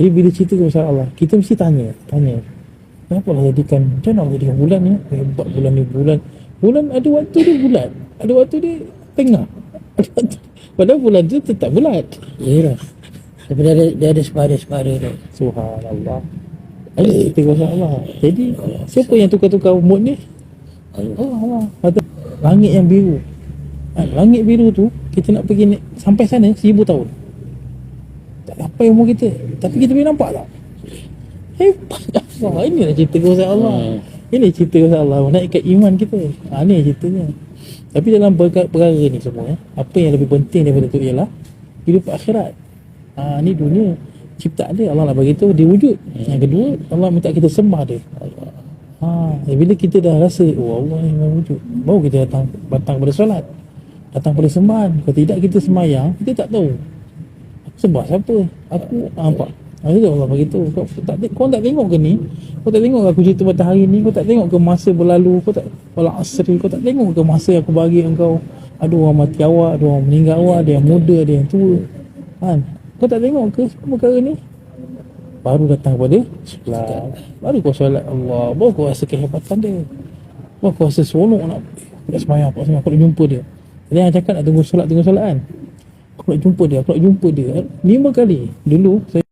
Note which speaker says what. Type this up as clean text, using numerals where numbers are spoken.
Speaker 1: Jadi bila cerita pasal Allah, kita mesti tanya, kenapa Allah jadikan, macam mana Allah jadikan bulan ni? Hebat bulan ni, bulan ada waktu dia bulat, ada waktu dia tengah, ada waktu, padahal bulan tu tetap bulat.
Speaker 2: Yalah. Tapi dia ada separa-separa tu.
Speaker 1: Subhanallah. Ada cerita pasal Allah. Jadi siapa yang tukar-tukar mood ni? Allah. Kata langit yang biru. Langit biru tu kita nak pergi sampai sana 1000 tahun. Tak sampai umur kita. Tapi kita boleh nampak tak? Hebat Allah. Inilah cerita pasal Allah. Ini cerita pasal Allah menaikkan iman kita. Ni ceritanya. Tapi dalam perkara ni semua, apa yang lebih penting daripada tu ialah hidup akhirat. Ni dunia ciptaan dia, Allah nak bagi tahu dia wujud. Yang kedua, Allah minta kita sembah dia. Bila kita dah rasa Allah ni memang wujud, baru kita datang pada solat, datang pada sembahan. Kalau tidak kita sembahyang, kita tak tahu aku sembah siapa. Aku nampak Allah bagi tahu. Kau tak tengok ke ni? Kau tak tengok ke aku cerita matahari ni? Kau tak tengok ke masa berlalu? Kau tak wala asri, kau tak tengok ke masa aku bagi engkau? Ada orang mati awak, ada orang meninggal awak, ada yang muda, ada yang tua. Kau tak tengok ke semua perkara ni? Baru datang pada solat, baru kau solat Allah, baru kau rasa kehebatan dia, baru kau rasa seronok nak sembahyang, aku nak jumpa dia. Jadi yang cakap nak tunggu solat kan, aku nak jumpa dia 5 kali. Dulu saya